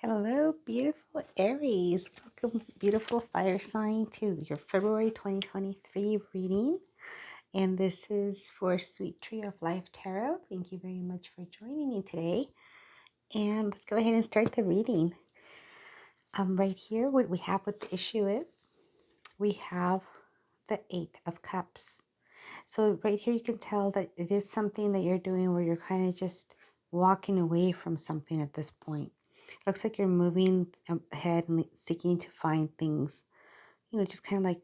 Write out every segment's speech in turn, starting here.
Hello, beautiful Aries. Welcome, beautiful fire sign, to your February 2023 reading. And this is for Sweet Tree of Life Tarot. Thank you very much for joining me today. And let's go ahead and start the reading. Right here, what we have, what the issue is, we have the Eight of Cups. So right here, you can tell that it is something that you're doing where you're kind of just walking away from something at this point. It looks like you're moving ahead and seeking to find things, just kind of like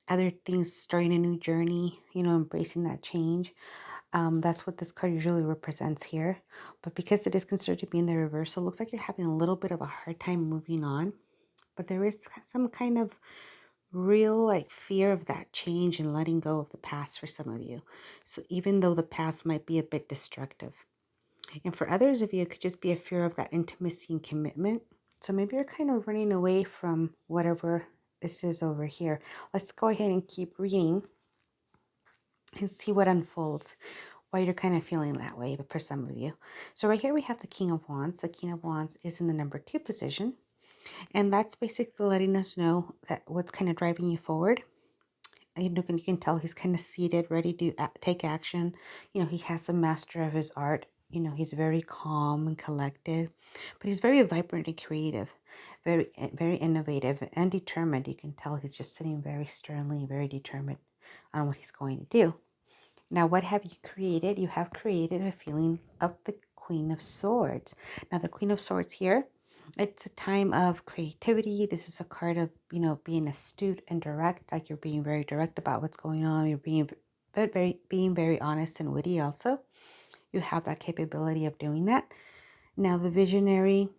other things, starting a new journey, embracing that change. That's what this card usually represents here. But because it is considered to be in the reversal, it looks like you're having a little bit of a hard time moving on. But there is some kind of real fear of that change and letting go of the past for some of you. So even though the past might be a bit destructive, and for others of you, it could just be a fear of that intimacy and commitment. So maybe you're kind of running away from whatever this is over here. Let's go ahead and keep reading and see what unfolds, why you're kind of feeling that way, but for some of you. So right here we have the King of Wands. The King of Wands is in the number 2 position. And that's basically letting us know that what's kind of driving you forward. You can tell he's kind of seated, ready to take action. He has the master of his art. He's very calm and collected, but he's very vibrant and creative, very innovative and determined. You can tell he's just sitting very sternly, very determined on what he's going to do. Now, what have you created? You have created a feeling of the Queen of Swords. Now, the Queen of Swords here, it's a time of creativity. This is a card of, being astute and direct, like you're being very direct about what's going on. You're being very honest and witty also. You have that capability of doing that. Now, the visionary,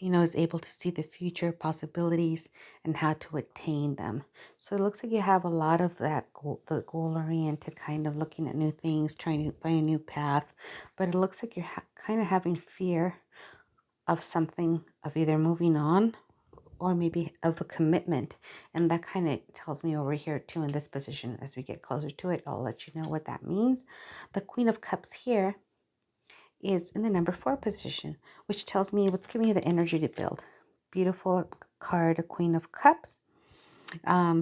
is able to see the future possibilities and how to attain them. So it looks like you have a lot of that the goal-oriented kind of looking at new things, trying to find a new path. But it looks like you're kind of having fear of something, of either moving on or maybe of a commitment. And that kind of tells me over here too in this position. As we get closer to it, I'll let you know what that means. The Queen of Cups here is in the number 4 position, which tells me what's giving you the energy to build. Beautiful card, a Queen of Cups.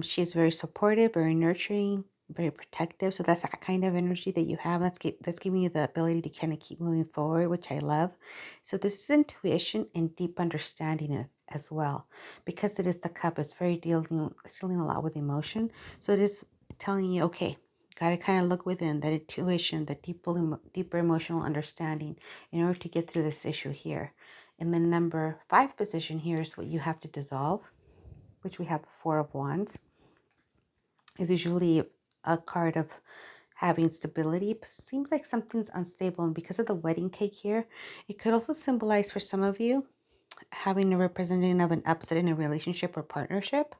She's very supportive, very nurturing, very protective. So that's that kind of energy that you have. That's giving you the ability to kind of keep moving forward, which I love. So this is intuition and deep understanding as well. Because it is the cup, it's very dealing a lot with emotion. So it is telling you, okay, got to kind of look within that intuition, the deeper emotional understanding in order to get through this issue here. And the number 5 position here is what you have to dissolve, which we have the Four of Wands. Is usually a card of having stability, but seems like something's unstable. And because of the wedding cake here, it could also symbolize for some of you having a representation of an upset in a relationship or partnership.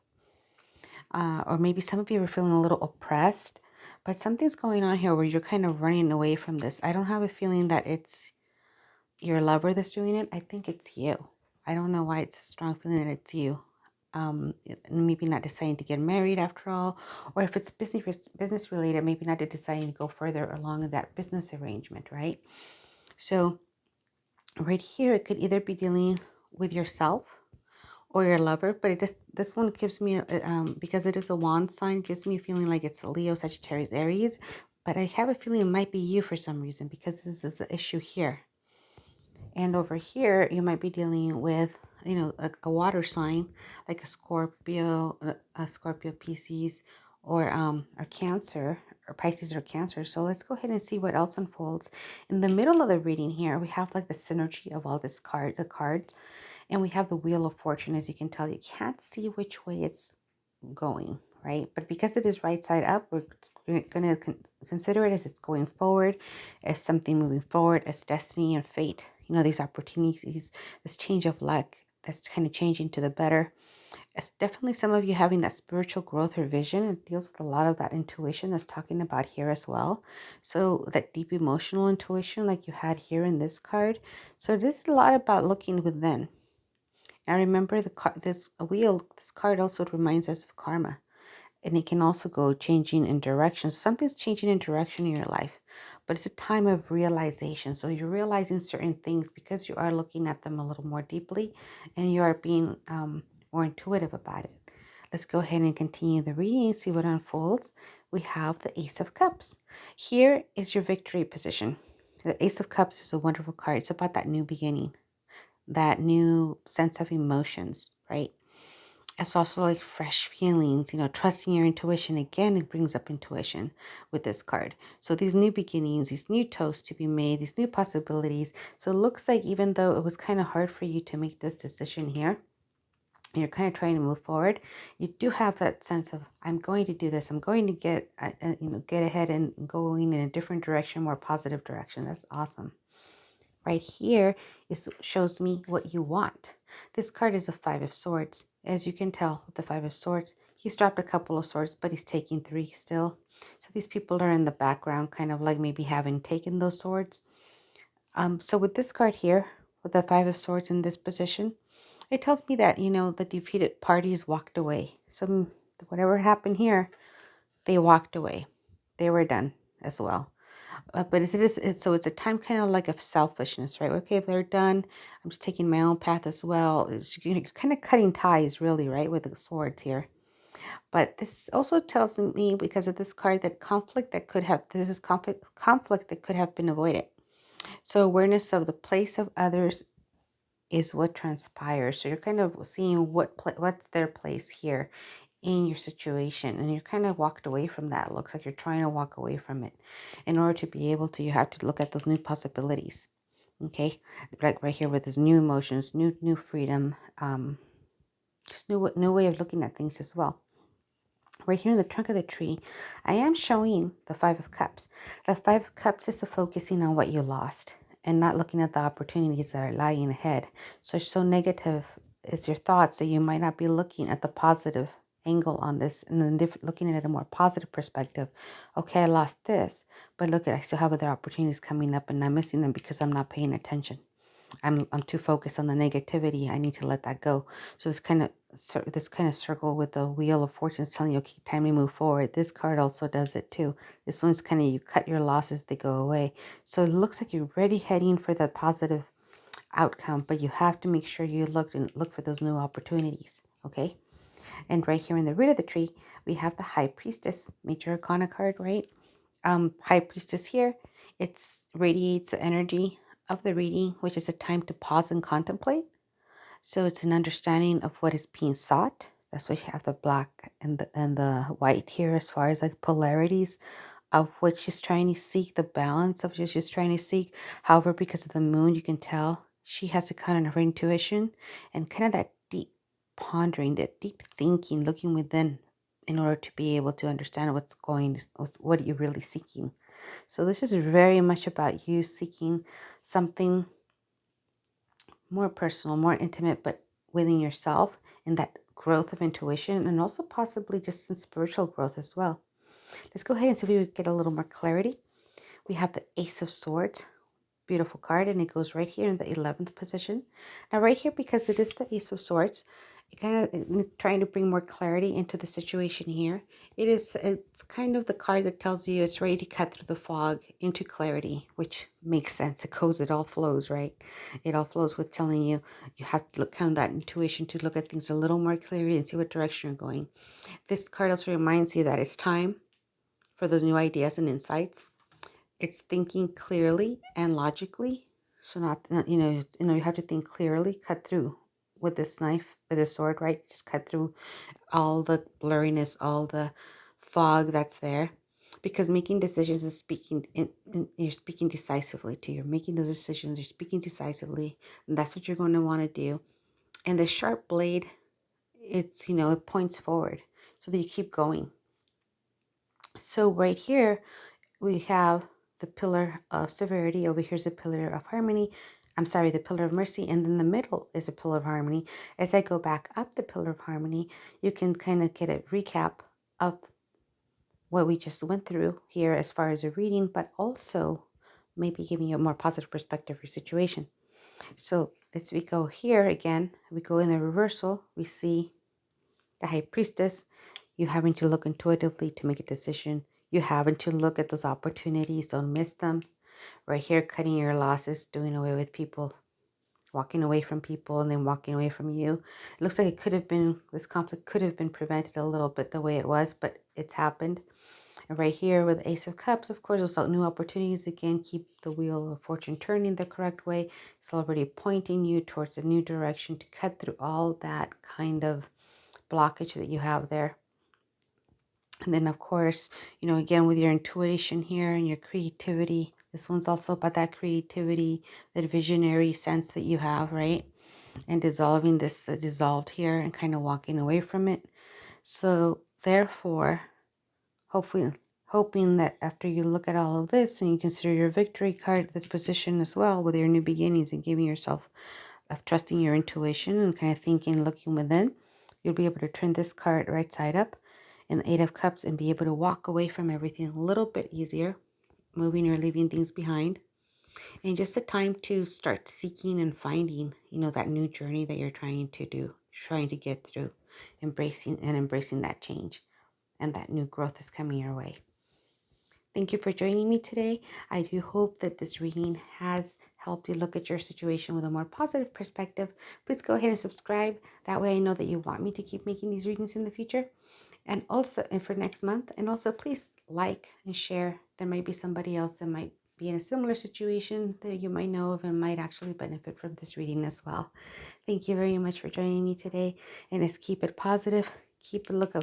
Or maybe some of you are feeling a little oppressed, but something's going on here where you're kind of running away from this. I don't have a feeling that it's your lover that's doing it. I think it's you. I don't know why it's a strong feeling that it's you. Maybe not deciding to get married after all, or if it's business related, maybe not deciding to go further along in that business arrangement, right? So right here, it could either be dealing with yourself or your lover, but this one gives me because it is a wand sign, gives me a feeling like it's Leo, Sagittarius, Aries, but I have a feeling it might be you for some reason because this is the issue here. And over here, you might be dealing with, a water sign, like a Scorpio, Pisces, or Cancer, or Pisces or Cancer. So let's go ahead and see what else unfolds. In the middle of the reading here, we have like the synergy of all the cards, and we have the Wheel of Fortune. As you can tell, you can't see which way it's going, right? But because it is right side up, we're going to consider it as it's going forward, as something moving forward, as destiny and fate. These opportunities, this change of luck that's kind of changing to the better. It's definitely some of you having that spiritual growth or vision. It deals with a lot of that intuition that's talking about here as well. So that deep emotional intuition like you had here in this card. So this is a lot about looking within. Now remember, this card also reminds us of karma. And it can also go changing in direction. Something's changing in direction in your life. but it's a time of realization. So you're realizing certain things because you are looking at them a little more deeply, and you are being more intuitive about it. Let's go ahead and continue the reading and see what unfolds. We have the Ace of Cups. Here is your victory position. The Ace of Cups is a wonderful card. It's about that new beginning, that new sense of emotions, right? It's also like fresh feelings, trusting your intuition. Again, it brings up intuition with this card. So these new beginnings, these new toasts to be made, these new possibilities. So it looks like even though it was kind of hard for you to make this decision here, you're kind of trying to move forward, you do have that sense of, I'm going to do this. I'm going to get ahead and going in a different direction, more positive direction. That's awesome. Right here shows me what you want. This card is a Five of Swords. As you can tell with the Five of Swords, he's dropped a couple of swords, but he's taking 3 still. So these people are in the background, kind of like maybe having taken those swords. So with this card here, with the Five of Swords in this position, it tells me that, the defeated parties walked away. So whatever happened here, they walked away. They were done as well. But so it's a time kind of like of selfishness, right? Okay, they're done. I'm just taking my own path as well. You're kind of cutting ties, really, right, with the swords here. But this also tells me, because of this card, that conflict that could have been avoided. So awareness of the place of others is what transpires. So you're kind of seeing what's their place here in your situation, and you're kind of walked away from that. It looks like you're trying to walk away from it. In order to be able to, you have to look at those new possibilities. Okay, like right here with this new emotions, new freedom, just new way of looking at things as well. Right here in the trunk of the tree, I am showing the Five of Cups. The Five of Cups is focusing on what you lost and not looking at the opportunities that are lying ahead. So negative is your thoughts that you might not be looking at the positive angle on this, and then looking at it a more positive perspective. Okay, I lost this, but look I still have other opportunities coming up, and I'm missing them because I'm not paying attention. I'm too focused on the negativity. I need to let that go. So this kind of circle with the Wheel of Fortune is telling you, okay, time to move forward. This card also does it too. This one's kind of, you cut your losses, they go away. So it looks like you're already heading for the positive outcome, but you have to make sure you look for those new opportunities. Okay. And right here in the root of the tree, we have the High Priestess, Major Arcana card, right? High Priestess here, it radiates the energy of the reading, which is a time to pause and contemplate. So it's an understanding of what is being sought. That's why you have the black and the white here, as far as like polarities of what she's trying to seek, the balance of what she's trying to seek. However, because of the moon, you can tell she has to kind of her intuition and kind of that deep pondering, that deep thinking, looking within, in order to be able to understand what you're really seeking. So this is very much about you seeking something more personal, more intimate, but within yourself, and that growth of intuition, and also possibly just some spiritual growth as well. Let's go ahead and see if we get a little more clarity. We have the Ace of Swords. Beautiful card, and it goes right here in the 11th position. Now right here, because it is the Ace of Swords, it kind of trying to bring more clarity into the situation here. It's kind of the card that tells you it's ready to cut through the fog into clarity, which makes sense. It all flows, right? It all flows with telling you have to look on that intuition to look at things a little more clearly and see what direction you're going. This card also reminds you that it's time for those new ideas and insights. It's thinking clearly and logically. So you have to think clearly, cut through with this knife, with this sword, right? Just cut through all the blurriness, all the fog that's there. Because making decisions is you're speaking decisively too. You're making those decisions, you're speaking decisively, and that's what you're going to want to do. And the sharp blade, it points forward so that you keep going. So right here, we have the pillar of severity. Over here's a pillar of harmony. I'm sorry, the pillar of mercy. And then the middle is a pillar of harmony. As I go back up the pillar of harmony, you can kind of get a recap of what we just went through here as far as a reading, but also maybe giving you a more positive perspective of your situation. So as we go here again, we go in the reversal, we see the High Priestess, you having to look intuitively to make a decision. you having to look at those opportunities. Don't miss them. Right here, cutting your losses, doing away with people, walking away from people, and then walking away from you. It looks like it could have been, this conflict could have been prevented a little bit the way it was, but it's happened. And right here with the Ace of Cups, of course, those new opportunities. Again, keep the wheel of fortune turning the correct way. It's already pointing you towards a new direction to cut through all that kind of blockage that you have there. And then, of course, again, with your intuition here and your creativity, this one's also about that creativity, that visionary sense that you have, right? And dissolving this dissolved here and kind of walking away from it. So, therefore, hoping that after you look at all of this and you consider your victory card, this position as well with your new beginnings and giving yourself of trusting your intuition and kind of thinking, looking within, you'll be able to turn this card right side up in the Eight of Cups and be able to walk away from everything a little bit easier, moving or leaving things behind. And just a time to start seeking and finding, that new journey that you're trying to do, trying to get through, embracing that change and that new growth is coming your way. Thank you for joining me today. I do hope that this reading has helped you look at your situation with a more positive perspective. Please go ahead and subscribe. That way I know that you want me to keep making these readings in the future. And for next month. And also please like and share. There might be somebody else that might be in a similar situation that you might know of and might actually benefit from this reading as well. Thank you very much for joining me today. And let's keep it positive. Keep a look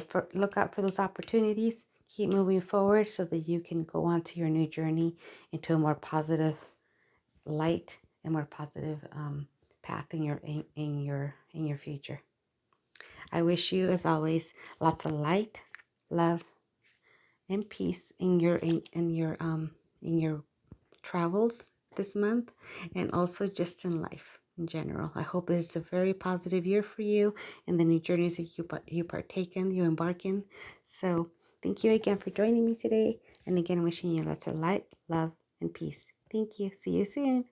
out for those opportunities. Keep moving forward so that you can go on to your new journey into a more positive light and more positive path in your future. I wish you, as always, lots of light, love, and peace in your travels this month, and also just in life in general. I hope this is a very positive year for you and the new journeys that you embark in. So thank you again for joining me today, and again wishing you lots of light, love, and peace. Thank you. See you soon.